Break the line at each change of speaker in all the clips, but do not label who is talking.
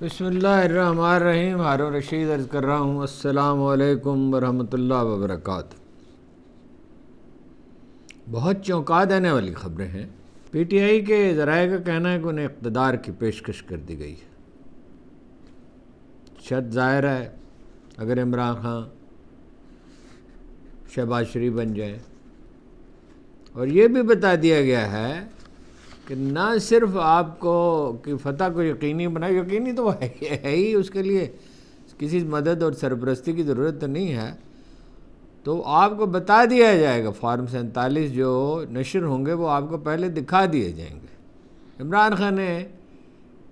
بسم اللہ الرحمن الرحیم۔ ہارون رشید عرض کر رہا ہوں، السلام علیکم ورحمۃ اللہ وبرکاتہ۔ بہت چونکا دینے والی خبریں ہیں۔ پی ٹی آئی کے ذرائع کا کہنا ہے کہ انہیں اقتدار کی پیشکش کر دی گئی ہے۔ شرط ظاہر ہے اگر عمران خان شہباز شریف بن جائیں، اور یہ بھی بتا دیا گیا ہے کہ نہ صرف آپ کو کی فتح کو یقینی بنائے، یقینی تو وہ ہے ہی، اس کے لیے کسی مدد اور سرپرستی کی ضرورت تو نہیں ہے، تو آپ کو بتا دیا جائے گا۔ فارم 47 جو نشر ہوں گے وہ آپ کو پہلے دکھا دیے جائیں گے۔ عمران خان نے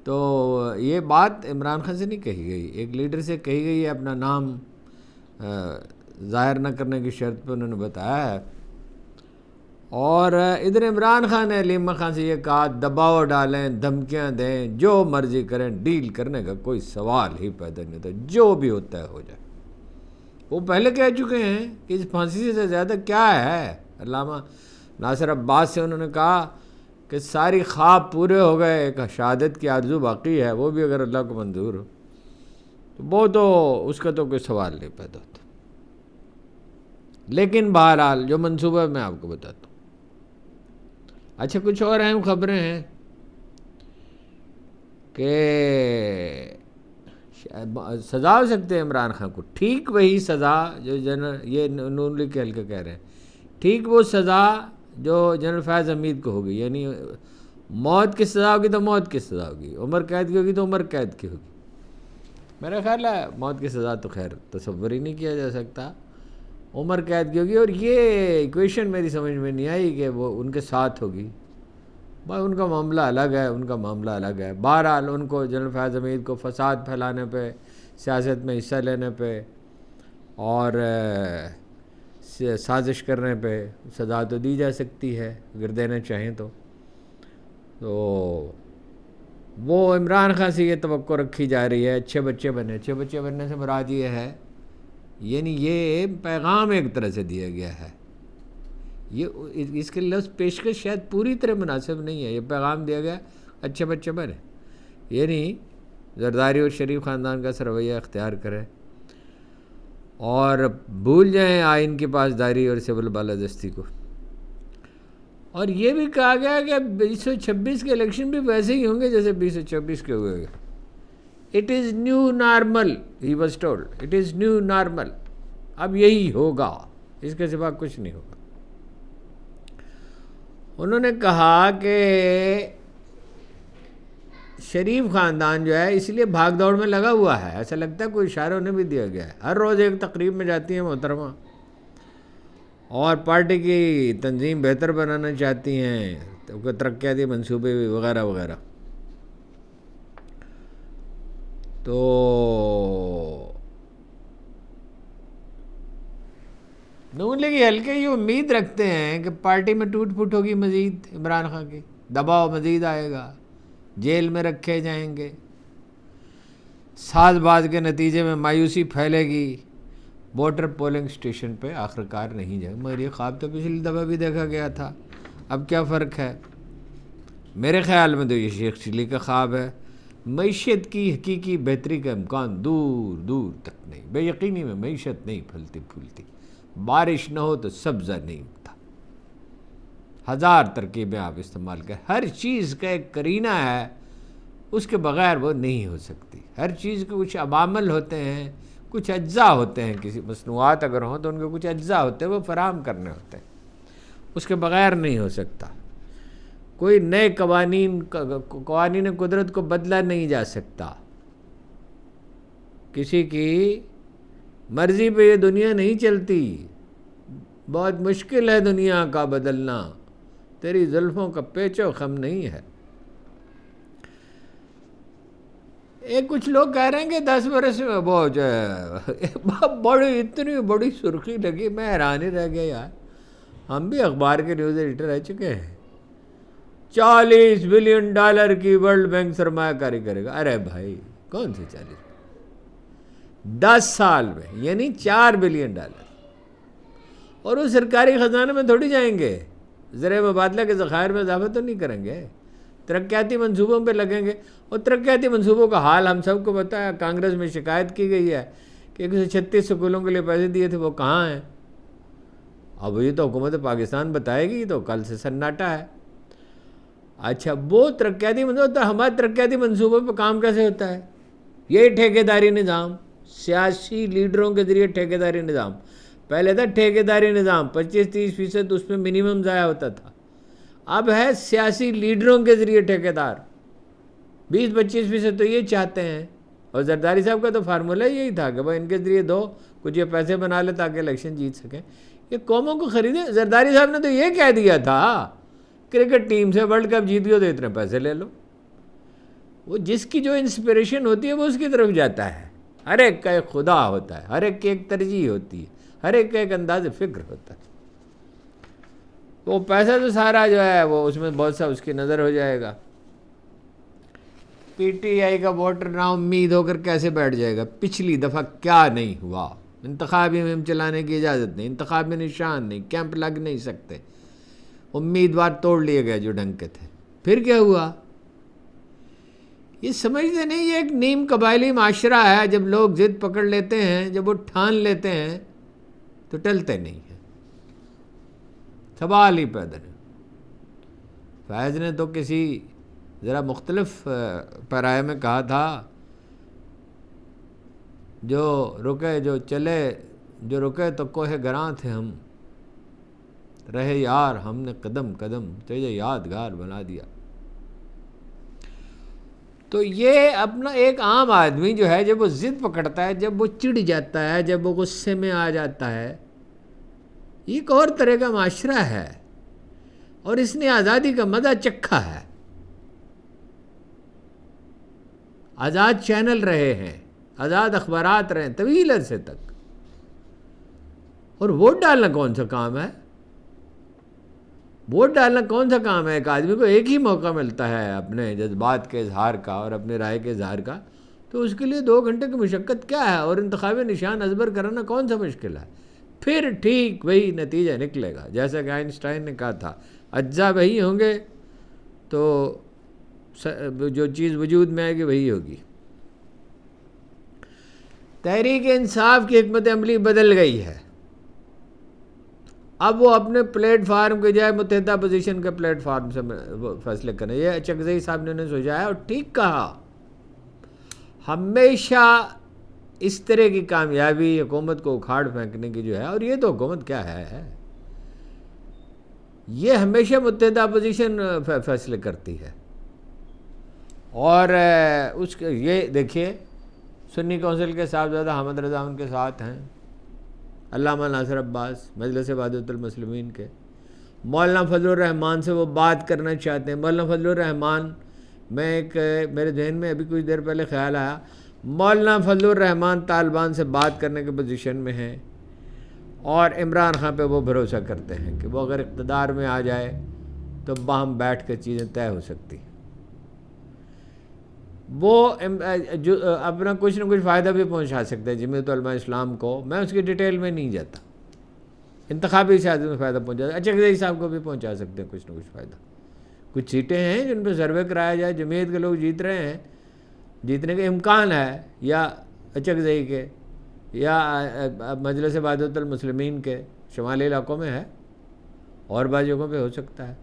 تو یہ بات عمران خان سے نہیں کہی گئی، ایک لیڈر سے کہی گئی ہے، اپنا نام ظاہر نہ کرنے کی شرط پہ انہوں نے بتایا ہے۔ اور ادھر عمران خان نے علیمہ خان سے یہ کہا دباؤ ڈالیں، دھمکیاں دیں، جو مرضی کریں، ڈیل کرنے کا کوئی سوال ہی پیدا نہیں ہوتا، جو بھی ہوتا ہے ہو جائے۔ وہ پہلے کہہ چکے ہیں کہ اس پھانسی سے زیادہ کیا ہے۔ علامہ ناصر عباس سے انہوں نے کہا کہ ساری خواب پورے ہو گئے، ایک شہادت کی آرزو باقی ہے، وہ بھی اگر اللہ کو منظور ہو تو وہ تو اس کا تو کوئی سوال نہیں پیدا ہوتا۔ لیکن بہرحال جو منصوبہ میں آپ کو بتاتا ہوں۔ اچھا، کچھ اور اہم خبریں ہیں کہ سزا ہو سکتے ہیں عمران خان کو، ٹھیک وہی سزا جو یہ نون لیگ کے حلقے کہہ رہے ہیں، ٹھیک وہ سزا جو جنرل فیاض حمید کو ہوگی، یعنی موت کی سزا ہوگی تو موت کی سزا ہوگی، عمر قید کی ہوگی تو عمر قید کی ہوگی۔ میرا خیال ہے موت کی سزا تو خیر تصور ہی نہیں کیا جا سکتا، عمر قید کی ہوگی، اور یہ ایکویشن میری سمجھ میں نہیں آئی کہ وہ ان کے ساتھ ہوگی۔ بھائی ان کا معاملہ الگ ہے، ان کا معاملہ الگ ہے۔ بہرحال ان کو جنرل فیاض حمید کو فساد پھیلانے پہ، سیاست میں حصہ لینے پہ اور سازش کرنے پہ سزا تو دی جا سکتی ہے اگر دینا چاہیں تو وہ عمران خان سے یہ توقع رکھی جا رہی ہے اچھے بچے بنے۔ اچھے بچے بننے سے مراد یہ ہے، یعنی یہ پیغام ایک طرح سے دیا گیا ہے، یہ اس کے لفظ پیشکش شاید پوری طرح مناسب نہیں ہے، یہ پیغام دیا گیا اچھے بچے بنے، یعنی زرداری اور شریف خاندان کا رویہ اختیار کریں اور بھول جائیں آئین کی پاسداری اور سول بالادستی کو۔ اور یہ بھی کہا گیا کہ 2026 کے الیکشن بھی ویسے ہی ہوں گے جیسے 2024 کے ہوئے گے۔ It is new normal, he was told, it is new normal, اب یہی ہوگا، اس کے سوا کچھ نہیں ہوگا۔ انہوں نے کہا کہ شریف خاندان جو ہے اس لیے بھاگ دوڑ میں لگا ہوا ہے، ایسا لگتا ہے کوئی اشارہ انہیں بھی دیا گیا ہے، ہر روز ایک تقریب میں جاتی ہیں محترمہ اور پارٹی کی تنظیم بہتر بنانا چاہتی ہیں، ترقیاتی منصوبے وغیرہ وغیرہ۔ تو نون لیگ ہلکے یہ امید رکھتے ہیں کہ پارٹی میں ٹوٹ پھوٹ ہوگی، مزید عمران خان کی دباؤ مزید آئے گا، جیل میں رکھے جائیں گے، ساز باز کے نتیجے میں مایوسی پھیلے گی، ووٹر پولنگ سٹیشن پہ آخرکار نہیں جائے۔ مگر یہ خواب تو پچھلی دفعہ بھی دیکھا گیا تھا، اب کیا فرق ہے؟ میرے خیال میں تو یہ شیخ چلی کا خواب ہے۔ معیشت کی حقیقی بہتری کا امکان دور دور تک نہیں، بے یقینی میں معیشت نہیں پھلتی پھولتی، بارش نہ ہو تو سبزہ نہیں اگتا، ہزار ترکیبیں آپ استعمال کریں، ہر چیز کا ایک کرینہ ہے، اس کے بغیر وہ نہیں ہو سکتی۔ ہر چیز کے کچھ عوامل ہوتے ہیں، کچھ اجزاء ہوتے ہیں، کسی مصنوعات اگر ہوں تو ان کے کچھ اجزاء ہوتے ہیں، وہ فراہم کرنے ہوتے ہیں، اس کے بغیر نہیں ہو سکتا۔ کوئی نئے قوانین قدرت کو بدلا نہیں جا سکتا، کسی کی مرضی پہ یہ دنیا نہیں چلتی، بہت مشکل ہے دنیا کا بدلنا، تیری زلفوں کا پیچ و خم نہیں ہے۔ ایک کچھ لوگ کہہ رہے ہیں کہ 10 برس میں وہ جو ہے اتنی بڑی سرخی لگی، میں حیران ہی رہ گیا یار، ہم بھی اخبار کے نیوز ایڈیٹر رہ چکے ہیں۔ $40 بلین کی ورلڈ بینک سرمایہ کاری کرے گا۔ ارے بھائی کون سے 40 10 سال میں، یعنی $4 بلین، اور وہ سرکاری خزانے میں تھوڑی جائیں گے، زر مبادلہ کے ذخائر میں اضافہ تو نہیں کریں گے، ترقیاتی منصوبوں پہ لگیں گے. اور ترقیاتی منصوبوں کا حال ہم سب کو پتہ ہے. کانگریس میں شکایت کی گئی ہے کہ 136 سکولوں کے لیے پیسے دیے تھے، وہ کہاں ہیں؟ اب یہ تو حکومت پاکستان بتائے گی، تو کل سے سناٹا ہے. اچھا، وہ ترقیاتی منصوبہ، تو ہمارے ترقیاتی منصوبوں پہ کام کیسے ہوتا ہے؟ یہ ٹھیکیداری نظام، سیاسی لیڈروں کے ذریعے ٹھیکیداری نظام. پہلے تھا ٹھیکیداری نظام 25-30%، اس میں منیمم ضائع ہوتا تھا. اب ہے سیاسی لیڈروں کے ذریعے ٹھیکیدار. 20-25% تو یہ چاہتے ہیں. اور زرداری صاحب کا تو فارمولہ یہی تھا کہ بھائی ان کے ذریعے دو، کچھ یہ پیسے بنا لے تاکہ الیکشن جیت سکیں. یہ قوموں کو خریدے. زرداری صاحب نے تو یہ کہہ دیا تھا کرکٹ ٹیم سے ورلڈ کپ جیت گئے تو اتنے پیسے لے لو. وہ جس کی جو انسپریشن ہوتی ہے وہ اس کی طرف جاتا ہے. ہر ایک کا ایک خدا ہوتا ہے، ہر ایک کی ایک ترجیح ہوتی ہے، ہر ایک کا ایک انداز فکر ہوتا ہے. وہ پیسہ تو سارا جو ہے وہ اس میں بہت سا اس کی نظر ہو جائے گا. پی ٹی آئی کا ووٹر نا امید ہو کر کیسے بیٹھ جائے گا؟ پچھلی دفعہ کیا نہیں ہوا؟ انتخابی مہم چلانے کی اجازت نہیں، انتخابی نشان نہیں، کیمپ لگ نہیں سکتے، امیدوار توڑ لیے گئے جو ڈھنگ کے تھے. پھر کیا ہوا؟ یہ سمجھتے نہیں، یہ ایک نیم قبائلی معاشرہ ہے. جب لوگ ضد پکڑ لیتے ہیں، جب وہ ٹھان لیتے ہیں تو ٹلتے نہیں ہیں. سوال ہی پیدا نہیں. فیض نے تو کسی ذرا مختلف پیرائے میں کہا تھا، جو رکے جو چلے، جو رکے تو کوہ گراں تھے ہم، رہے یار ہم نے قدم قدم تجھے یادگار بنا دیا. تو یہ اپنا ایک عام آدمی جو ہے، جب وہ ضد پکڑتا ہے، جب وہ چڑ جاتا ہے، جب وہ غصے میں آ جاتا ہے، یہ ایک اور طرح کا معاشرہ ہے. اور اس نے آزادی کا مزہ چکھا ہے. آزاد چینل رہے ہیں، آزاد اخبارات رہے ہیں طویل عرصے تک. اور ووٹ ڈالنا کون سا کام ہے؟ ووٹ ڈالنا کون سا کام ہے؟ ایک آدمی کو ایک ہی موقع ملتا ہے اپنے جذبات کے اظہار کا اور اپنے رائے کے اظہار کا، تو اس کے لیے 2 گھنٹے کی مشقت کیا ہے؟ اور انتخابی نشان ازبر کرنا کون سا مشکل ہے؟ پھر ٹھیک وہی نتیجہ نکلے گا. جیسا کہ آئنسٹائن نے کہا تھا، اجزا وہی ہوں گے تو جو چیز وجود میں آئے گی وہی ہوگی. تحریک انصاف کی حکمت عملی بدل گئی ہے. اب وہ اپنے پلیٹ فارم کے جائے متحدہ اپوزیشن کے پلیٹ فارم سے فیصلے کریں. یہ چکزئی صاحب نے انہیں سوچا ہے اور ٹھیک کہا. ہمیشہ اس طرح کی کامیابی حکومت کو اکھاڑ پھینکنے کی جو ہے، اور یہ تو حکومت کیا ہے، یہ ہمیشہ متحدہ اپوزیشن فیصلے کرتی ہے. اور اس کے یہ دیکھیے، سنی کونسل کے صاحبزادہ حامد رضا ان کے ساتھ ہیں، علامہ ناصر عباس مجلس وحدت المسلمین کے، مولانا فضل الرحمان سے وہ بات کرنا چاہتے ہیں. مولانا فضل الرحمان، میرے ذہن میں ابھی کچھ دیر پہلے خیال آیا، مولانا فضل الرحمان طالبان سے بات کرنے کے پوزیشن میں ہیں، اور عمران خان پہ وہ بھروسہ کرتے ہیں کہ وہ اگر اقتدار میں آ جائے تو باہم بیٹھ کر چیزیں طے ہو سکتی. وہ اپنا کچھ نہ کچھ فائدہ بھی پہنچا سکتے ہیں جمعیت علماء اسلام کو. میں اس کی ڈیٹیل میں نہیں جاتا. انتخابی سیاست میں فائدہ پہنچا سکتے، چکزئی صاحب کو بھی پہنچا سکتے ہیں کچھ نہ کچھ فائدہ. کچھ سیٹیں ہیں جن پہ سروے کرایا جائے، جمعیت کے لوگ جیت رہے ہیں، جیتنے کے امکان ہے، یا چکزئی کے یا مجلس وحدت المسلمین کے شمالی علاقوں میں ہے، اور بعض جگہوں پہ ہو سکتا ہے.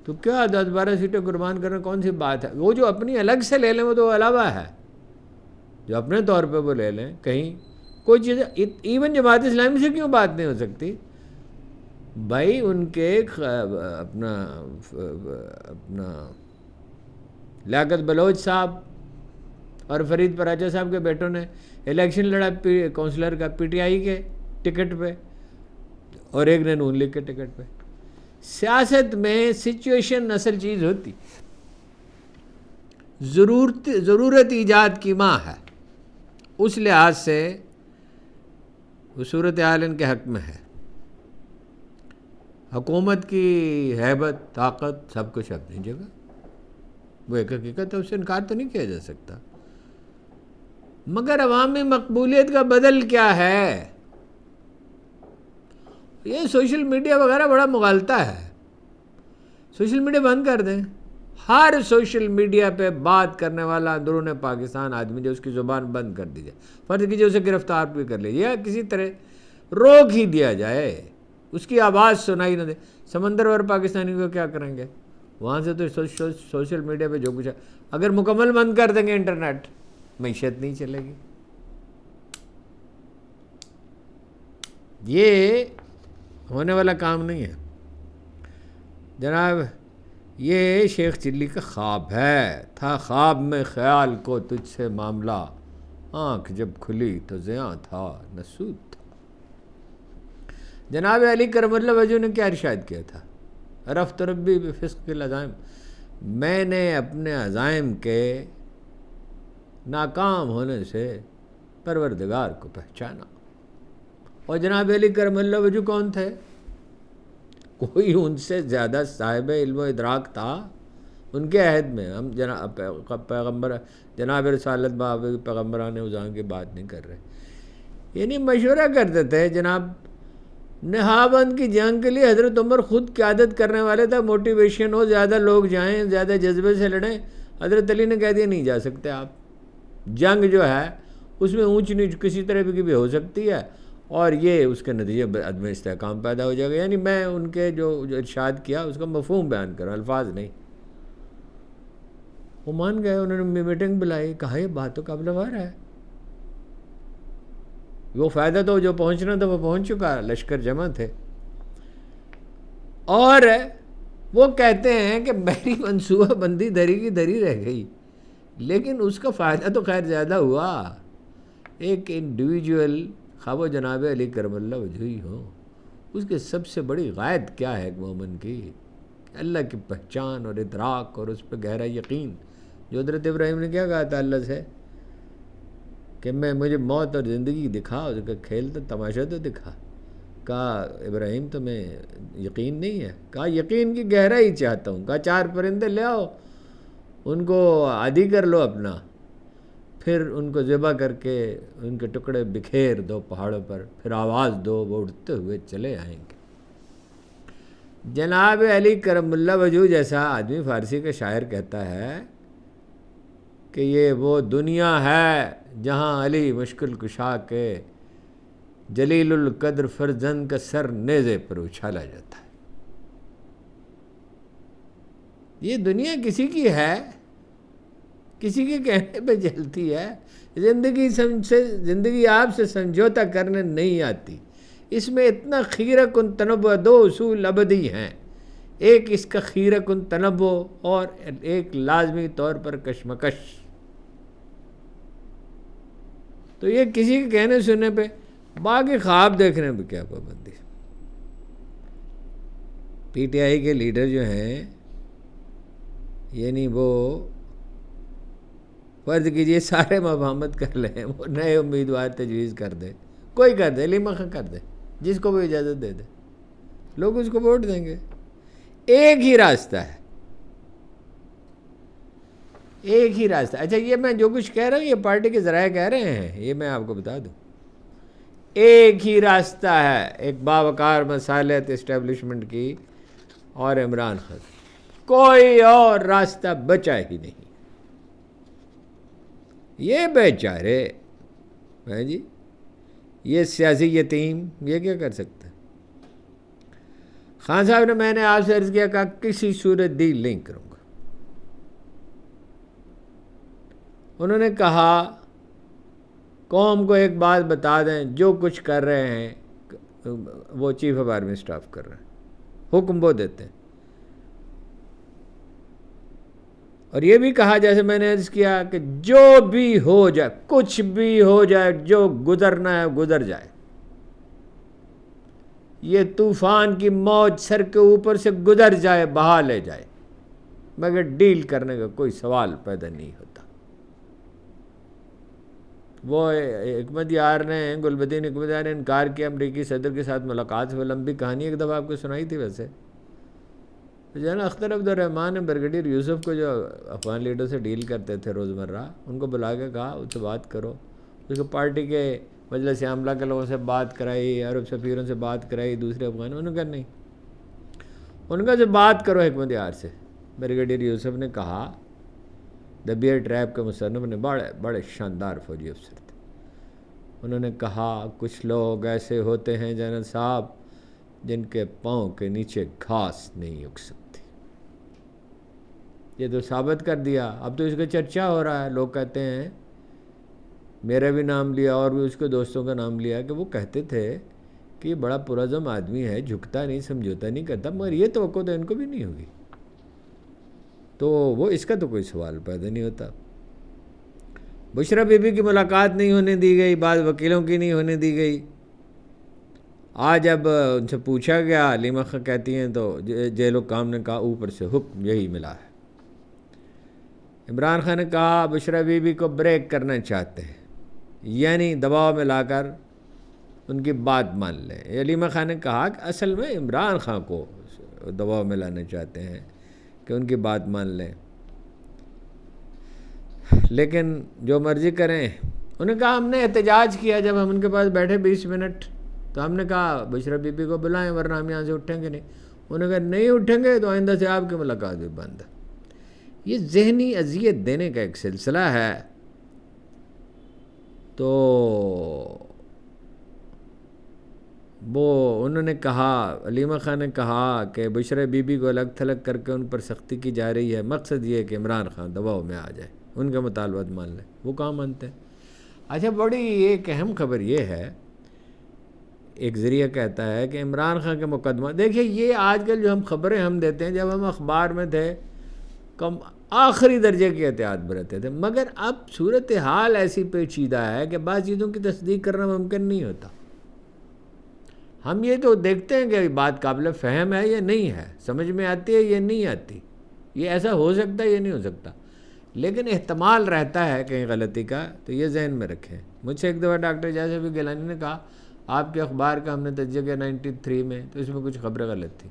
تو کیا 10-12 سیٹیں قربان کرنا کون سی بات ہے؟ وہ جو اپنی الگ سے لے لیں وہ تو علاوہ ہے، جو اپنے طور پہ وہ لے لیں. کہیں کوئی چیز ایون جماعت اسلامی سے کیوں بات نہیں ہو سکتی؟ بھائی ان کے اپنا لیاقت بلوچ صاحب اور فرید پراچا صاحب کے بیٹوں نے الیکشن لڑا کونسلر کا پی ٹی آئی کے ٹکٹ پہ، اور ایک نے نون لیگ کے ٹکٹ پہ. سیاست میں سچویشن اصل چیز ہوتی، ضرورت ایجاد کی ماں ہے. اس لحاظ سے وہ صورتحال ان کے حق میں ہے. حکومت کی ہیبت، طاقت، سب کچھ اپنی جگہ، وہ ایک حقیقت ہے، اس سے انکار تو نہیں کیا جا سکتا. مگر عوامی مقبولیت کا بدل کیا ہے؟ یہ سوشل میڈیا وغیرہ بڑا مغالطہ ہے. سوشل میڈیا بند کر دیں، ہر سوشل میڈیا پہ بات کرنے والا اندرون پاکستان آدمی جو اس کی زبان بند کر دی جائے، فرض کیجیے اسے گرفتار بھی کر لیجیے یا کسی طرح روک ہی دیا جائے، اس کی آواز سنائی نہ دے، سمندر اور پاکستانی کو کیا کریں گے؟ وہاں سے تو سوشل میڈیا پہ جو کچھ ہے، اگر مکمل بند کر دیں گے انٹرنیٹ، معیشت نہیں چلے گی۔ یہ ہونے والا کام نہیں ہے جناب، یہ شیخ چلی کا خواب ہے۔ تھا خواب میں خیال کو تجھ سے معاملہ، آنکھ جب کھلی تو زیاں تھا نہ سود تھا۔ جناب علی کرم اللہ وجہ نے کیا ارشاد کیا تھا؟ رفت ربی بفسق العزائم، میں نے اپنے عزائم کے ناکام ہونے سے پروردگار کو پہچانا۔ اور جناب علی کرم اللہ وجہ کون تھے؟ کوئی ان سے زیادہ صاحب علم و ادراک تھا ان کے عہد میں؟ ہم جناب رسالت باب پیغمبران اذان کی بات نہیں کر رہے، یعنی مشورہ کرتے تھے۔ جناب نہابند کی جنگ کے لیے حضرت عمر خود قیادت کرنے والے تھے، موٹیویشن ہو، زیادہ لوگ جائیں، زیادہ جذبے سے لڑیں، حضرت علی نے کہہ دیا نہیں جا سکتے آپ۔ جنگ جو ہے اس میں اونچ نیچ کسی طرح کی بھی ہو سکتی ہے، اور یہ اس کے نتیجے عدم استحکام پیدا ہو جائے گا۔ یعنی میں ان کے جو ارشاد کیا اس کا مفہوم بیان کروں، الفاظ نہیں۔ وہ مان گئے، انہوں نے میٹنگ بلائی، کہا یہ بات تو قابل غور ہے، وہ فائدہ تو جو پہنچنا تھا وہ پہنچ چکا، لشکر جمع تھے۔ اور وہ کہتے ہیں کہ میری منصوبہ بندی دھری کی دھری رہ گئی، لیکن اس کا فائدہ تو خیر زیادہ ہوا۔ ایک انڈیویجول، خواب و جناب علی کرم اللہ وجہی ہو، اس کے سب سے بڑی غائد کیا ہے ایک مومن کی؟ اللہ کی پہچان اور ادراک اور اس پہ گہرا یقین۔ جو حضرت ابراہیم نے کیا کہا تھا اللہ سے کہ مجھے موت اور زندگی دکھا، اس کا کھیل تو تماشا تو دکھا۔ کہا ابراہیم تمہیں یقین نہیں ہے؟ کہا یقین کی گہرائی چاہتا ہوں۔ کہا 4 پرندے لے آؤ، ان کو عادی کر لو اپنا، پھر ان کو ذبح کر کے ان کے ٹکڑے بکھیر دو پہاڑوں پر، پھر آواز دو، وہ اڑتے ہوئے چلے آئیں گے۔ جناب علی کرم اللہ وجہ جیسا آدمی، فارسی کا شاعر کہتا ہے کہ یہ وہ دنیا ہے جہاں علی مشکل کشا کے جلیل القدر فرزند کا سر نیزے پر اچھالا جاتا ہے۔ یہ دنیا کسی کی ہے، کسی کے کہنے پہ چلتی ہے۔ زندگی آپ سے سمجھوتا کرنے نہیں آتی، اس میں اتنا خیرہ کن تنوع، 2 اصول ابدی ہیں، ایک اس کا خیرہ کن تنوع اور ایک لازمی طور پر کشمکش۔ تو یہ کسی کے کہنے سننے پہ، باقی خواب دیکھنے پہ کیا پابندی؟ پی ٹی آئی کے لیڈر جو ہیں، یعنی وہ فرض کیجئے سارے مفاہمت کر لیں، وہ نئے امیدوار تجویز کر دے، کوئی کر دے، علی مخ کر دے، جس کو وہ اجازت دے دے، لوگ اس کو ووٹ دیں گے۔ ایک ہی راستہ ہے، ایک ہی راستہ۔ اچھا یہ میں جو کچھ کہہ رہا ہوں یہ پارٹی کے ذرائع کہہ رہے ہیں، یہ میں آپ کو بتا دوں، ایک ہی راستہ ہے، ایک باوقار مصالحت اسٹیبلشمنٹ کی اور عمران خان، کوئی اور راستہ بچا ہی نہیں۔ یہ بیچارے ہیں جی، یہ سیاسی یتیم، یہ کیا کر سکتا ہے؟ خان صاحب نے، میں نے آپ سے عرض کیا، کہا کسی صورت ڈیل نہیں کروں گا۔ انہوں نے کہا قوم کو ایک بات بتا دیں، جو کچھ کر رہے ہیں وہ چیف آف آرمی اسٹاف کر رہے ہیں، حکم وہ دیتے ہیں۔ اور یہ بھی کہا جیسے میں نے عرض کیا کہ جو بھی ہو جائے، کچھ بھی ہو جائے، جو گزرنا ہے گزر جائے، یہ طوفان کی موج سر کے اوپر سے گزر جائے، بہا لے جائے، مگر ڈیل کرنے کا کوئی سوال پیدا نہیں ہوتا۔ وہ حکمت یار نے، گلبدین حکمت یار نے انکار کیا امریکی صدر کے ساتھ ملاقات سے، وہ لمبی کہانی ایک دفعہ آپ کو سنائی تھی ویسے۔ جو ہے نا اختر عبد الرحمٰن نے بریگیڈیئر یوسف کو، جو افغان لیڈر سے ڈیل کرتے تھے روزمرہ، ان کو بلا کے کہا ان سے بات کرو، اس کو پارٹی کے مجلس عاملہ کے لوگوں سے بات کرائی، عرب سفیروں سے بات کرائی، دوسرے افغان، انہوں نے کہا نہیں، ان کا سے بات کرو حکمت یار سے، بریگیڈیئر یوسف نے کہا، دا بیئر ٹریپ کے مصنف نے، بڑے شاندار فوجی افسر تھے، انہوں نے کہا کچھ لوگ ایسے ہوتے ہیں جنرل صاحب جن کے پاؤں کے نیچے گھاس نہیں اگ سکتی۔ یہ تو ثابت کر دیا، اب تو اس کا چرچا ہو رہا ہے، لوگ کہتے ہیں، میرا بھی نام لیا اور بھی اس کے دوستوں کا نام لیا، کہ وہ کہتے تھے کہ یہ بڑا پرعزم آدمی ہے، جھکتا نہیں، سمجھوتا نہیں کرتا، مگر یہ توقع تو ان کو بھی نہیں ہوگی، تو وہ اس کا تو کوئی سوال پیدا نہیں ہوتا۔ بشرا بی بی کی ملاقات نہیں ہونے دی گئی، بعض وکیلوں کی نہیں ہونے دی گئی۔ آج جب ان سے پوچھا گیا، علیمہ خان کہتی ہیں تو جیل و کام نے کہا اوپر سے حکم یہی ملا ہے۔ عمران خان نے کہا بشرا بی بی کو بریک کرنا چاہتے ہیں، یعنی دباؤ میں لا کر ان کی بات مان لیں۔ علیمہ خان نے کہا کہ اصل میں عمران خان کو دباؤ میں لانا چاہتے ہیں کہ ان کی بات مان لیں، لیکن جو مرضی کریں۔ انہوں نے کہا ہم نے احتجاج کیا، جب ہم ان کے پاس بیٹھے 20 منٹ تو ہم نے کہا بشرا بی بی کو بلائیں ورنہ ہم یہاں سے اٹھیں گے نہیں۔ انہوں نے کہا نہیں اٹھیں گے تو آئندہ سے آپ کی ملاقات بھی بند ہے۔ یہ ذہنی اذیت دینے کا ایک سلسلہ ہے۔ تو وہ انہوں نے کہا، علیمہ خان نے کہا کہ بشرا بی بی کو الگ تھلگ کر کے ان پر سختی کی جا رہی ہے، مقصد یہ ہے کہ عمران خان دباؤ میں آ جائے، ان کا مطالبات مان لیں۔ وہ کہاں مانتے ہیں؟ اچھا، بڑی ایک اہم خبر یہ ہے، ایک ذریعہ کہتا ہے کہ عمران خان کے مقدمہ، دیکھیے یہ آج کل جو ہم خبریں ہم دیتے ہیں، جب ہم اخبار میں تھے کم آخری درجے کی احتیاط برتتے تھے، مگر اب صورتحال ایسی پیچیدہ ہے کہ بعض چیزوں کی تصدیق کرنا ممکن نہیں ہوتا۔ ہم یہ تو دیکھتے ہیں کہ بات قابل فہم ہے یا نہیں ہے، سمجھ میں آتی ہے یا نہیں آتی، یہ ایسا ہو سکتا ہے یا نہیں ہو سکتا، لیکن احتمال رہتا ہے کہیں غلطی کا، تو یہ ذہن میں رکھیں۔ مجھ سے ایک دفعہ ڈاکٹر جیسے بھی گیلانی نے کہا آپ کے اخبار کا ہم نے تجزیہ کیا 93 میں، تو اس میں کچھ خبریں غلط تھیں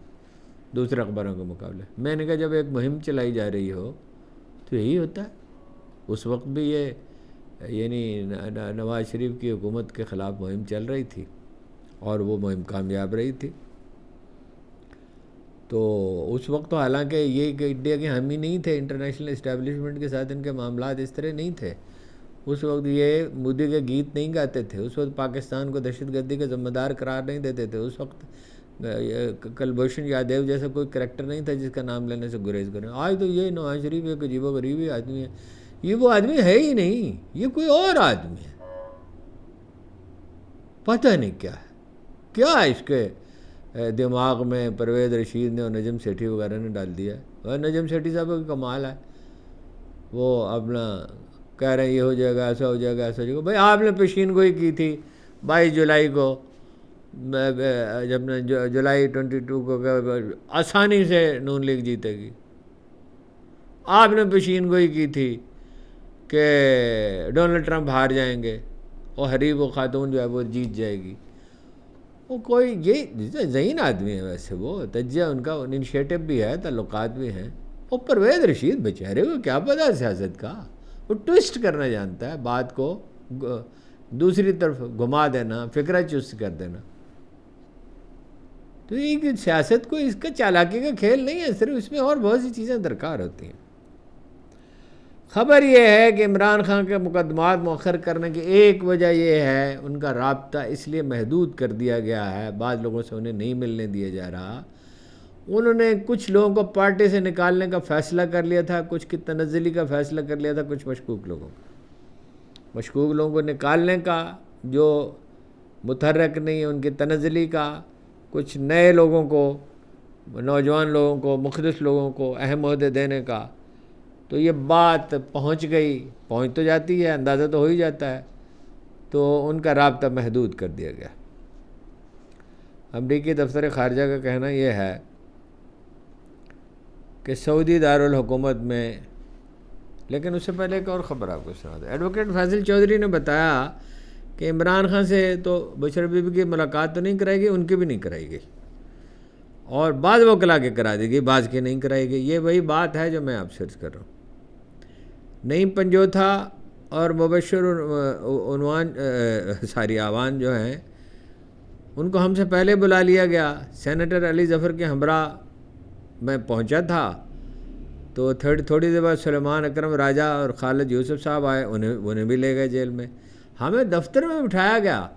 دوسرے اخباروں کے مقابلے۔ میں نے کہا جب ایک مہم چلائی جا رہی ہو تو یہی ہوتا ہے۔ اس وقت بھی یہ یعنی نواز شریف کی حکومت کے خلاف مہم چل رہی تھی اور وہ مہم کامیاب رہی تھی، تو اس وقت تو حالانکہ یہ انڈیا کے ہم ہی نہیں تھے، انٹرنیشنل اسٹیبلشمنٹ کے ساتھ ان کے معاملات اس طرح نہیں تھے۔ اس وقت یہ مودی کے گیت نہیں گاتے تھے، اس وقت پاکستان کو دہشت گردی کا ذمہ دار قرار نہیں دیتے تھے، اس وقت کلبھوشن یادیو جیسا کوئی کریکٹر نہیں تھا جس کا نام لینے سے گریز کریں۔ آج تو یہ نواز شریف ایک عجیب و غریبی آدمی ہے، یہ وہ آدمی ہے ہی نہیں، یہ کوئی اور آدمی ہے، پتہ نہیں کیا ہے، کیا اس کے دماغ میں پرویز رشید نے اور نجم سیٹھی وغیرہ نے ڈال دیا ہے۔ اور نجم سیٹھی صاحب کا کمال ہے، وہ اپنا کہہ رہے ہیں یہ ہو جائے گا، ایسا ہو جائے گا، ایسا ہو جائے گا۔ بھائی آپ نے پیشین گوئی کی تھی 22 جولائی کو، جب نے جولائی 22 کو آسانی سے نون لیگ جیتے گی۔ آپ نے پیشین گوئی کی تھی کہ ڈونلڈ ٹرمپ ہار جائیں گے اور حریف و خاتون جو ہے وہ جیت جائے گی۔ وہ کوئی یہ ذہین آدمی ہے، ویسے وہ تجزیہ ان کا انیشیٹو بھی ہے، تعلقات بھی ہیں۔ وہ پرویز رشید بیچارے کو کیا پتہ سیاست کا، وہ ٹوسٹ کرنا جانتا ہے، بات کو دوسری طرف گھما دینا، فکرہ چست کر دینا۔ تو یہ سیاست کو اس کا چالاکی کا کھیل نہیں ہے، صرف اس میں اور بہت سی چیزیں درکار ہوتی ہیں۔ خبر یہ ہے کہ عمران خان کے مقدمات مؤخر کرنے کی ایک وجہ یہ ہے ان کا رابطہ اس لیے محدود کر دیا گیا ہے، بعض لوگوں سے انہیں نہیں ملنے دیا جا رہا۔ انہوں نے کچھ لوگوں کو پارٹی سے نکالنے کا فیصلہ کر لیا تھا، کچھ کی تنزلی کا فیصلہ کر لیا تھا، کچھ مشکوک لوگوں کو نکالنے کا جو متحرک نہیں ہے ان کی تنزلی کا، کچھ نئے لوگوں کو، نوجوان لوگوں کو، مخلص لوگوں کو اہم عہدے دینے کا۔ تو یہ بات پہنچ تو جاتی ہے، اندازہ تو ہو ہی جاتا ہے، تو ان کا رابطہ محدود کر دیا گیا۔ امریکی دفتر خارجہ کا کہنا یہ ہے کہ سعودی دارالحکومت میں، لیکن اس سے پہلے ایک اور خبر آپ کو سنا دیں۔ ایڈوکیٹ فیصل چودھری نے بتایا کہ عمران خان سے تو بشرا بی بی کی ملاقات تو نہیں کرائی گئی، ان کی بھی نہیں کرائی گئی، اور بعض وکلاء کے کرا دی گئی، بعض کی نہیں کرائی گئی۔ یہ وہی بات ہے جو میں آپ سے عرض کر رہا ہوں۔ نعیم پنجوتھا اور مبشر آوان جو ہیں ان کو ہم سے پہلے بلا لیا گیا۔ سینیٹر علی ظفر کے ہمراہ میں پہنچا تھا تو تھوڑی دیر بعد سلیمان اکرم راجہ اور خالد یوسف صاحب آئے، انہیں بھی لے گئے جیل میں. ہمیں دفتر میں بٹھایا گیا،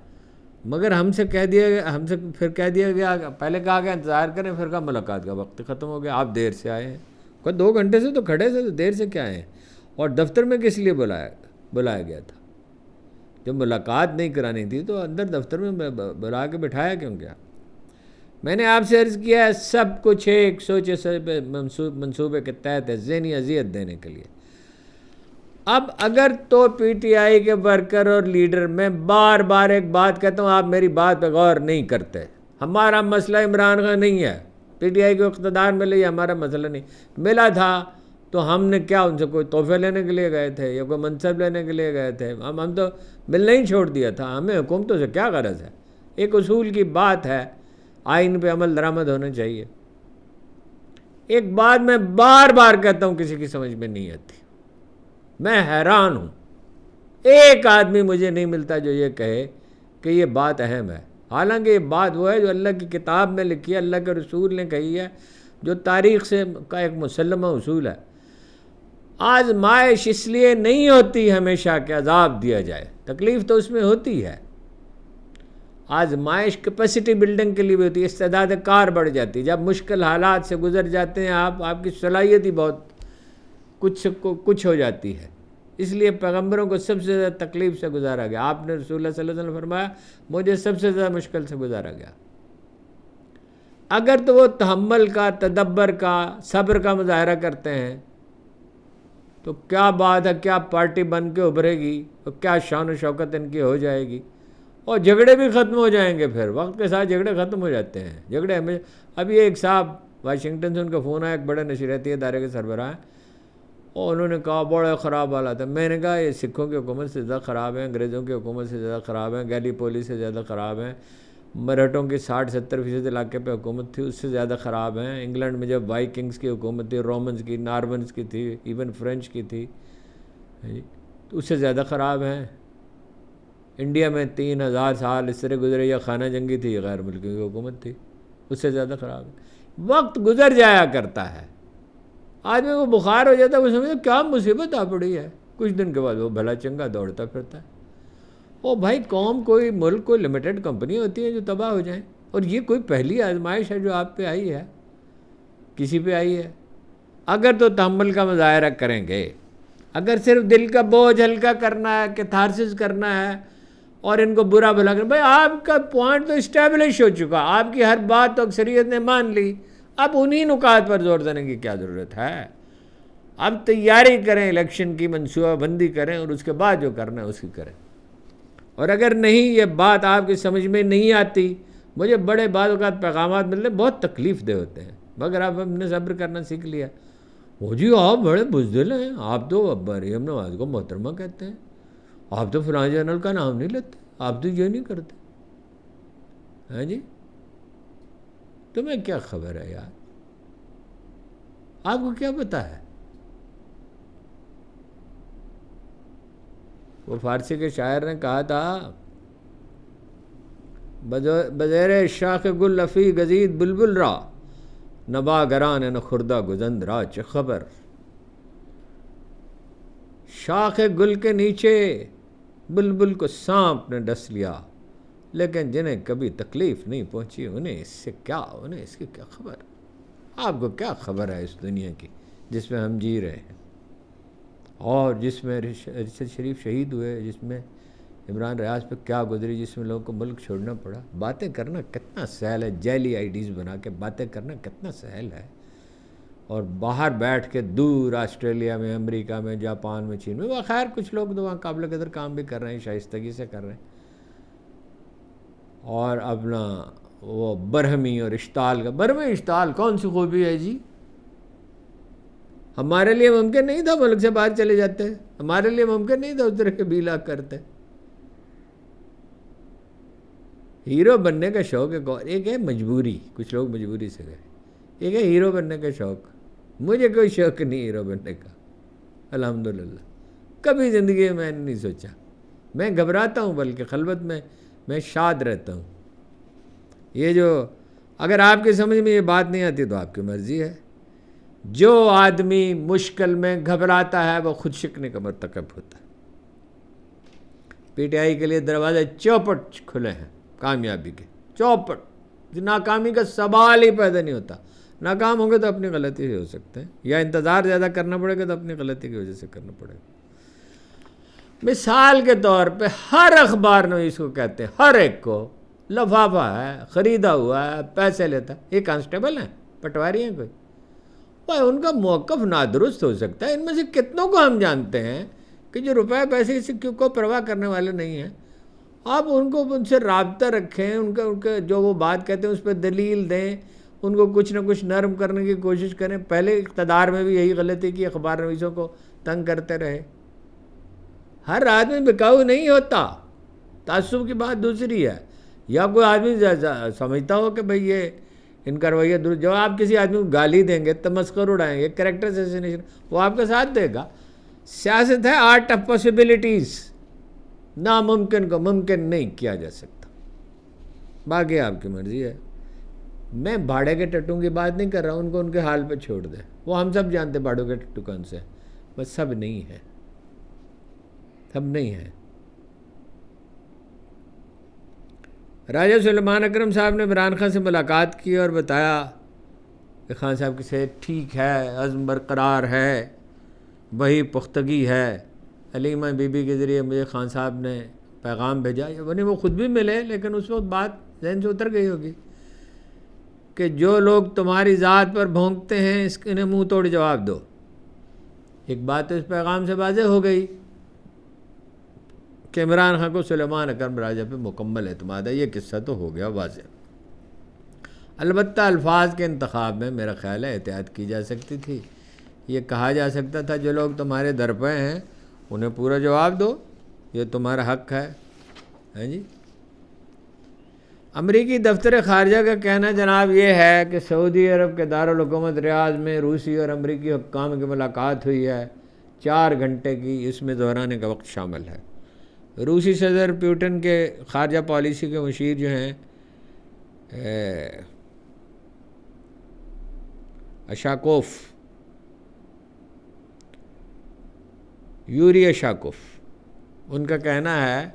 مگر ہم سے پھر کہہ دیا گیا، پہلے کہا گیا انتظار کریں، پھر کہا ملاقات کا وقت ختم ہو گیا، آپ دیر سے آئے ہیں. کوئی 2 گھنٹے سے تو کھڑے تھے، تو دیر سے کیا آئے ہیں؟ اور دفتر میں کس لیے بلایا گیا تھا؟ جب ملاقات نہیں کرانی تھی تو اندر دفتر میں بلا کے بٹھایا کیوں گیا؟ میں نے آپ سے عرض کیا ہے، سب کچھ ایک سوچے منصوبے کے تحت ہے، ذہنی اذیت دینے کے لیے. اب اگر تو پی ٹی آئی کے ورکر اور لیڈر، میں بار بار ایک بات کہتا ہوں، آپ میری بات پہ غور نہیں کرتے. ہمارا مسئلہ عمران خان نہیں ہے. پی ٹی آئی کو اقتدار ملے، یہ ہمارا مسئلہ نہیں. ملا تھا تو ہم نے کیا ان سے کوئی تحفے لینے کے لیے گئے تھے یا کوئی منصب لینے کے لیے گئے تھے؟ ہم تو ملنا ہی چھوڑ دیا تھا. ہمیں حکومتوں سے کیا غرض ہے؟ ایک اصول کی بات ہے، آئین پہ عمل درآمد ہونا چاہیے. ایک بات میں بار بار کہتا ہوں، کسی کی سمجھ میں نہیں آتی. میں حیران ہوں، ایک آدمی مجھے نہیں ملتا جو یہ کہے کہ یہ بات اہم ہے. حالانکہ یہ بات وہ ہے جو اللہ کی کتاب میں لکھی ہے، اللہ کے رسول نے کہی ہے، جو تاریخ سے کا ایک مسلمہ اصول ہے. آزمائش اس لیے نہیں ہوتی ہمیشہ کہ عذاب دیا جائے، تکلیف تو اس میں ہوتی ہے. آزمائش کیپیسٹی بلڈنگ کے لیے بھی ہوتی ہے، استعداد کار بڑھ جاتی ہے. جب مشکل حالات سے گزر جاتے ہیں آپ کی صلاحیت ہی بہت کچھ ہو جاتی ہے. اس لیے پیغمبروں کو سب سے زیادہ تکلیف سے گزارا گیا. آپ نے رسول اللہ صلی اللہ علیہ وسلم فرمایا، مجھے سب سے زیادہ مشکل سے گزارا گیا. اگر تو وہ تحمل کا، تدبر کا، صبر کا مظاہرہ کرتے ہیں تو کیا بات ہے، کیا پارٹی بن کے ابھرے گی اور کیا شان و شوکت ان کی ہو جائے گی. اور جھگڑے بھی ختم ہو جائیں گے. پھر وقت کے ساتھ جھگڑے ختم ہو جاتے ہیں. جھگڑے ہمیں ابھی ایک صاحب واشنگٹن سے ان کا فون آیا، ایک بڑے نشریاتی ادارے کے سربراہ ہیں، اور انہوں نے کہا بڑا خراب حالات ہے. میں نے کہا یہ سکھوں کی حکومت سے زیادہ خراب ہیں، انگریزوں کی حکومت سے زیادہ خراب ہیں، گیلی پولی سے زیادہ خراب ہیں، مرہٹوں کی 60-70% علاقے پہ حکومت تھی، اس سے زیادہ خراب ہیں. انگلینڈ میں جب وائکنگز کی حکومت تھی، رومنز کی، نارمنز کی تھی، ایون فرینچ کی تھی، تو اس سے زیادہ خراب ہیں. انڈیا میں 3000 سال اس طرح گزرے، یا خانہ جنگی تھی، یا غیر ملکی کی حکومت تھی، اس سے زیادہ خراب ہے. وقت گزر جایا کرتا ہے، آدمی کو بخار ہو جاتا ہے، وہ سمجھے کیا مصیبت آ پڑی ہے، کچھ دن کے بعد وہ بھلا چنگا دوڑتا پھرتا ہے. او بھائی، قوم کوئی ملک کوئی لمیٹڈ کمپنی ہوتی ہے جو تباہ ہو جائیں، اور یہ کوئی پہلی آزمائش ہے جو آپ پہ آئی ہے، کسی پہ آئی ہے. اگر تو تحمل کا مظاہرہ کریں گے، اگر صرف دل کا بوجھ ہلکا کرنا ہے، کیتھارسس کرنا ہے اور ان کو برا بھلا کرنا، بھائی آپ کا پوائنٹ تو اسٹیبلش ہو چکا، آپ کی ہر بات تو اکثریت نے مان لی، اب انہی نکات پر زور دینے کی کیا ضرورت ہے؟ اب تیاری کریں، الیکشن کی منصوبہ بندی کریں، اور اس کے بعد جو کرنا ہے اس کی کریں. اور اگر نہیں، یہ بات آپ کی سمجھ میں نہیں آتی، مجھے بڑے بعض اوقات پیغامات ملتے ہیں بہت تکلیف دہ ہوتے ہیں، مگر آپ ہم نے صبر کرنا سیکھ لیا. وہ جی آپ بڑے بزدل ہیں، آپ تو مریم نواز کو محترمہ کہتے ہیں، آپ تو فلاں جنرل کا نام نہیں لیتے، آپ تو یہ نہیں کرتے. ہاں جی، تمہیں کیا خبر ہے یار؟ آپ کو کیا پتا ہے؟ وہ فارسی کے شاعر نے کہا تھا، بزیر شاخ گل افی گزید بلبل را، نبا گران نہ خردہ گزند را چه خبر. شاخ گل کے نیچے بلبل کو سانپ نے ڈس لیا، لیکن جنہیں کبھی تکلیف نہیں پہنچی انہیں اس کی کیا خبر؟ آپ کو کیا خبر ہے اس دنیا کی جس میں ہم جی رہے ہیں، اور جس میں ارشد شریف شہید ہوئے، جس میں عمران ریاض پہ کیا گزری، جس میں لوگوں کو ملک چھوڑنا پڑا. باتیں کرنا کتنا سہل ہے، جیلی آئی ڈیز بنا کے باتیں کرنا کتنا سہل ہے، اور باہر بیٹھ کے دور آسٹریلیا میں، امریکہ میں، جاپان میں، چین میں، وہ خیر کچھ لوگ تو وہاں قابل قدر کام بھی کر رہے ہیں، شائستگی سے کر رہے ہیں، اور اپنا وہ برہمی اور اشتعال کا. برہمی اشتعال کون سی خوبی ہے جی؟ ہمارے لیے ممکن نہیں تھا ملک سے باہر چلے جاتے، ہمارے لیے ممکن نہیں تھا اس طرح کے بیلا کرتے. ہیرو بننے کا شوق ایک ہے مجبوری، کچھ لوگ مجبوری سے گئے، ایک ہے ہیرو بننے کا شوق. مجھے کوئی شوق نہیں ہیرو بننے کا، الحمدللہ. کبھی زندگی میں نے نہیں سوچا. میں گھبراتا ہوں، بلکہ خلوت میں شاد رہتا ہوں. یہ جو اگر آپ کی سمجھ میں یہ بات نہیں آتی تو آپ کی مرضی ہے. جو آدمی مشکل میں گھبراتا ہے وہ خود شکنے کا مرتکب ہوتا ہے. پی ٹی آئی کے لیے دروازے چوپٹ کھلے ہیں کامیابی کے، چوپٹ. ناکامی کا سوال ہی پیدا نہیں ہوتا. ناکام ہوں گے تو اپنی غلطی سے ہو سکتے ہیں، یا انتظار زیادہ کرنا پڑے گا تو اپنی غلطی کی وجہ سے کرنا پڑے گا. مثال کے طور پہ ہر اخبار نویس کو کہتے ہیں، ہر ایک کو، لفافہ ہے، خریدا ہوا ہے، پیسے لیتا ہے. یہ کانسٹیبل ہیں، پٹواری ہیں کوئی؟ بھائی ان کا موقف نادرست ہو سکتا ہے. ان میں سے کتنوں کو ہم جانتے ہیں کہ جو روپے پیسے سے کو پرواہ کرنے والے نہیں ہیں. آپ ان کو ان سے رابطہ رکھیں، ان کا جو وہ بات کہتے ہیں اس پہ دلیل دیں، ان کو کچھ نہ کچھ نرم کرنے کی کوشش کریں. پہلے اقتدار میں بھی یہی غلطی کی، اخبار نویسوں کو تنگ کرتے رہے. ہر آدمی بکاؤ نہیں ہوتا. تعصب کی بات دوسری ہے. یا کوئی آدمی سمجھتا ہو کہ بھئی یہ ان کا رویہ درست، جب آپ کسی آدمی کو گالی دیں گے، تمسخر اڑائیں گے، کریکٹر اسیسینیشن، وہ آپ کا ساتھ دے گا. سیاست ہے آرٹ آف پاسبلٹیز. ناممکن کو ممکن نہیں کیا جا سکتا. باقی آپ کی مرضی ہے. میں بھاڑے کے ٹٹوں کی بات نہیں کر رہا ہوں، ان کو ان کے حال پہ چھوڑ دیں. وہ ہم سب جانتے بھاڑوں کے ٹٹو کون سے، بس سب نہیں ہیں، سب نہیں ہیں. راجہ سلیمان اکرم صاحب نے عمران خان سے ملاقات کی اور بتایا کہ خان صاحب کی صحت ٹھیک ہے، عزم برقرار ہے، وہی پختگی ہے. علیمہ بی بی کے ذریعے مجھے خان صاحب نے پیغام بھیجا، یعنی وہ خود بھی ملے، لیکن اس وقت بات ذہن سے اتر گئی ہوگی کہ جو لوگ تمہاری ذات پر بھونکتے ہیں انہیں منہ توڑ جواب دو. ایک بات تو اس پیغام سے واضح ہو گئی کہ عمران خان کو سلیمان اکرم راجہ پہ مکمل اعتماد ہے. یہ قصہ تو ہو گیا واضح. البتہ الفاظ کے انتخاب میں میرا خیال ہے احتیاط کی جا سکتی تھی. یہ کہا جا سکتا تھا جو لوگ تمہارے در پہ ہیں انہیں پورا جواب دو، یہ تمہارا حق ہے. ہاں جی. امریکی دفتر خارجہ کا کہنا جناب یہ ہے کہ سعودی عرب کے دارالحکومت ریاض میں روسی اور امریکی حکام کی ملاقات ہوئی ہے 4 گھنٹے کی، اس میں دہرانے کا وقت شامل ہے. روسی صدر پیوٹن کے خارجہ پالیسی کے مشیر جو ہیں اشاکوف، یوری اشاکوف، ان کا کہنا ہے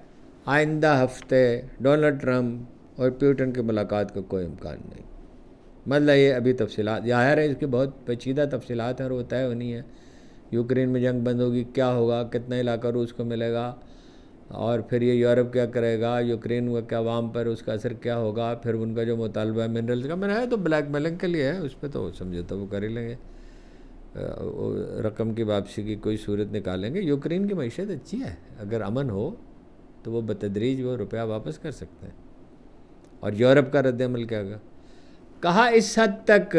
آئندہ ہفتے ڈونلڈ ٹرمپ اور پیوٹن کی ملاقات کا کوئی امکان نہیں. مطلب یہ ابھی تفصیلات ظاہر ہے، اس کی بہت پیچیدہ تفصیلات ہیں اور وہ طے ہونی ہے. یوکرین میں جنگ بند ہوگی، کیا ہوگا، کتنا علاقہ روس کو ملے گا، اور پھر یہ یورپ کیا کرے گا، یوکرین کے عوام پر اس کا اثر کیا ہوگا. پھر ان کا جو مطالبہ ہے منرلز کا، میں نے ہے تو بلیک میلنگ کے لیے ہے، اس پہ تو سمجھوتا وہ کر ہی لیں گے، رقم کی واپسی کی کوئی صورت نکالیں گے. یوکرین کی معیشت اچھی ہے، اگر امن ہو تو وہ بتدریج وہ روپیہ واپس کر سکتے ہیں. اور یورپ کا رد عمل کیا گا. کہا اس حد تک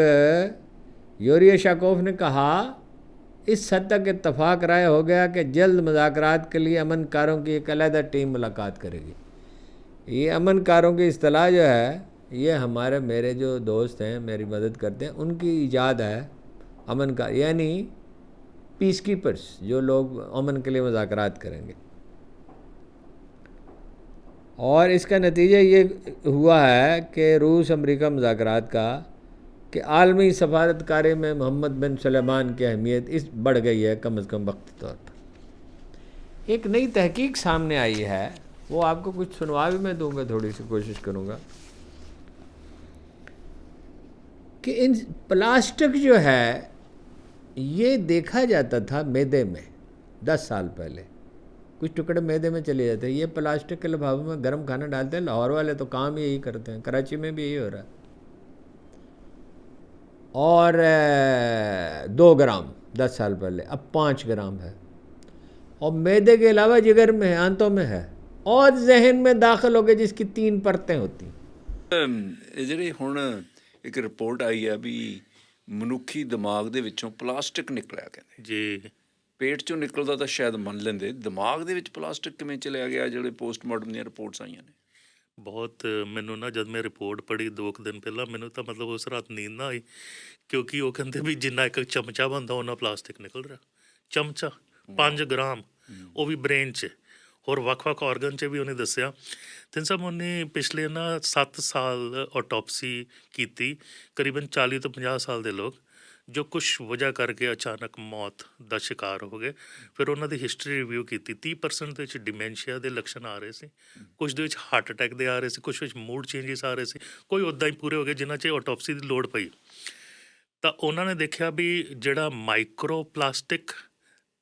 یوری شاکوف نے کہا اس حد تک اتفاق رائے ہو گیا کہ جلد مذاکرات کے لیے امن کاروں کی ایک علیحدہ ٹیم ملاقات کرے گی. یہ امن کاروں کی اصطلاح جو ہے یہ میرے جو دوست ہیں میری مدد کرتے ہیں ان کی ایجاد ہے. امن کار یعنی پیس کیپرز، جو لوگ امن کے لیے مذاکرات کریں گے. اور اس کا نتیجہ یہ ہوا ہے کہ روس امریکہ مذاکرات کا کہ عالمی سفارتکاری میں محمد بن سلمان کی اہمیت اس بڑھ گئی ہے، کم از کم وقتی طور پر. ایک نئی تحقیق سامنے آئی ہے، وہ آپ کو کچھ سنوا بھی میں دوں گا، تھوڑی سی کوشش کروں گا کہ ان پلاسٹک جو ہے یہ دیکھا جاتا تھا معدے میں 10 سال پہلے، کچھ ٹکڑے معدے میں چلے جاتے ہیں. یہ پلاسٹک کے لفافوں میں گرم کھانا ڈالتے ہیں. لاہور والے تو کام یہی کرتے ہیں، کراچی میں بھی یہی ہو رہا ہے. اور 2 گرام 10 سال پہلے، اب 5 گرام ہے. اور معدے کے علاوہ جگر میں ہے، آنتوں میں ہے، اور ذہن میں داخل ہو گئے جس کی 3 پرتیں ہوتی ہیں.
ਜਿਹੜੇ ਹੁਣ ਇੱਕ ਰਿਪੋਰਟ ਆਈ ਆ ਵੀ ਮਨੁੱਖੀ ਦਿਮਾਗ ਦੇ ਵਿੱਚੋਂ ਪਲਾਸਟਿਕ ਨਿਕਲਿਆ ਕਹਿੰਦੇ
ਜੀ.
ਪੇਟ ਚੋਂ ਨਿਕਲਦਾ ਤਾਂ ਸ਼ਾਇਦ ਮੰਨ ਲੈਂਦੇ, ਦਿਮਾਗ ਦੇ ਵਿੱਚ ਪਲਾਸਟਿਕ ਕਿਵੇਂ ਚਲਿਆ ਗਿਆ, ਜਿਹੜੇ ਪੋਸਟਮਾਰਟਮ ਦੀਆਂ ਰਿਪੋਰਟਸ ਆਈਆਂ ਨੇ.
ਬਹੁਤ ਮੈਨੂੰ ਨਾ ਜਦ ਮੈਂ ਰਿਪੋਰਟ ਪੜ੍ਹੀ 2 ਦਿਨ ਪਹਿਲਾਂ, ਮੈਨੂੰ ਤਾਂ ਮਤਲਬ ਉਸ ਰਾਤ ਨੀਂਦ ਨਾ ਆਈ, ਕਿਉਂਕਿ ਉਹ ਕਹਿੰਦੇ ਵੀ ਜਿੰਨਾ ਇੱਕ ਚਮਚਾ ਬਣਦਾ ਉਹਨਾਂ ਪਲਾਸਟਿਕ ਨਿਕਲ ਰਿਹਾ. ਚਮਚਾ 5 ਗ੍ਰਾਮ, ਉਹ ਵੀ ਬ੍ਰੇਨ 'ਚ, ਹੋਰ ਵੱਖ-ਵੱਖ ਆਰਗਨ 'ਚ ਵੀ ਉਹਨੇ ਦੱਸਿਆ. ਤਿੰਨ ਸਾਹਿਬ ਉਹਨੇ ਪਿਛਲੇ ਨਾ 7 ਸਾਲ ਆਟੋਪਸੀ ਕੀਤੀ, ਕਰੀਬਨ 40 ਤੋਂ 50 ਸਾਲ ਦੇ ਲੋਕ ਜੋ ਕੁਛ ਵਜ੍ਹਾ ਕਰਕੇ ਅਚਾਨਕ ਮੌਤ ਦਾ ਸ਼ਿਕਾਰ ਹੋ ਗਏ। ਫਿਰ ਉਹਨਾਂ ਦੀ ਹਿਸਟਰੀ ਰਿਵਿਊ ਕੀਤੀ, 30% ਦੇ ਵਿੱਚ ਡਿਮੈਂਸ਼ੀਆ ਦੇ ਲੱਛਣ ਆ ਰਹੇ ਸੀ, ਕੁਝ ਦੇ ਵਿੱਚ ਹਾਰਟ ਅਟੈਕ ਦੇ ਆ ਰਹੇ ਸੀ, ਕੁਝ ਵਿੱਚ ਮੂਡ ਚੇਂਜਸ ਆ ਰਹੇ ਸੀ, ਕੋਈ ਉੱਦਾਂ ਹੀ ਪੂਰੇ ਹੋ ਗਏ ਜਿਨ੍ਹਾਂ 'ਚ ਆਟੋਪਸੀ ਦੀ ਲੋੜ ਪਈ। ਤਾਂ ਉਹਨਾਂ ਨੇ ਦੇਖਿਆ ਵੀ ਜਿਹੜਾ ਮਾਈਕਰੋ ਪਲਾਸਟਿਕ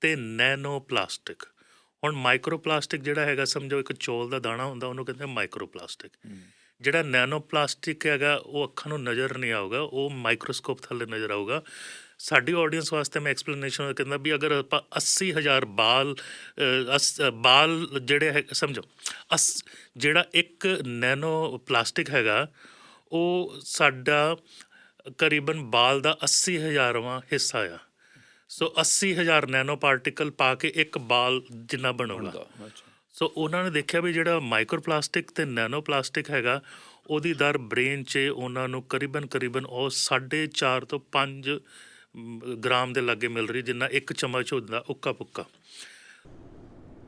ਤੇ ਨੈਨੋ ਪਲਾਸਟਿਕ, ਹੁਣ ਮਾਈਕਰੋ ਪਲਾਸਟਿਕ ਜਿਹੜਾ ਹੈਗਾ ਸਮਝੋ ਇੱਕ ਚੌਲ ਦਾ ਦਾਣਾ ਹੁੰਦਾ, ਉਹਨੂੰ ਕਹਿੰਦੇ ਮਾਈਕਰੋ ਪਲਾਸਟਿਕ। ਜਿਹੜਾ ਨੈਨੋ ਪਲਾਸਟਿਕ ਹੈਗਾ ਉਹ ਅੱਖਾਂ ਨੂੰ ਨਜ਼ਰ ਨਹੀਂ ਆਊਗਾ, ਉਹ ਮਾਈਕਰੋਸਕੋਪ ਥੱਲੇ ਨਜ਼ਰ ਆਊਗਾ। ਸਾਡੀ ਆਡੀਅנס ਵਾਸਤੇ ਮੈਂ ਐਕਸਪਲੇਨੇਸ਼ਨ ਕਹਿੰਦਾ ਵੀ ਅਗਰ ਆਪਾਂ 80,000 ਬਾਲ ਜਿਹੜੇ ਹੈ ਸਮਝੋ ਜਿਹੜਾ ਇੱਕ ਨੈਨੋ ਪਲਾਸਟਿਕ ਹੈਗਾ ਉਹ ਸਾਡਾ ਕਰੀਬਨ ਬਾਲ ਦਾ 80,000ਵਾਂ ਹਿੱਸਾ ਆ। ਸੋ 80,000 ਨੈਨੋ ਪਾਰਟੀਕਲ ਪਾ ਕੇ ਇੱਕ ਬਾਲ ਜਿੰਨਾ ਬਣੂਗਾ। ਸੋ ਉਹਨਾਂ ਨੇ ਦੇਖਿਆ ਵੀ ਜਿਹੜਾ ਮਾਈਕਰੋ ਪਲਾਸਟਿਕ ਤੇ ਨੈਨੋ ਪਲਾਸਟਿਕ ਹੈਗਾ ਉਹਦੀ ਦਰ ਬ੍ਰੇਨ 'ਚ ਉਹਨਾਂ ਨੂੰ ਕਰੀਬਨ ਉਹ 4.5 ਤੋਂ 5 ਗ੍ਰਾਮ ਦੇ ਲਾਗੇ ਮਿਲ ਰਹੀ, ਜਿੰਨਾ ਇੱਕ ਚਮਚ ਹੁੰਦਾ ਉੱਕਾ ਪੁੱਕਾ।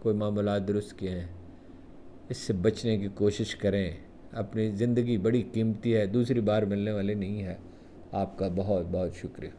کوئی معاملات درست کیے ہیں، اس سے بچنے کی کوشش کریں. اپنی زندگی بڑی قیمتی ہے، دوسری بار ملنے والی نہیں ہے. آپ کا بہت بہت شکریہ.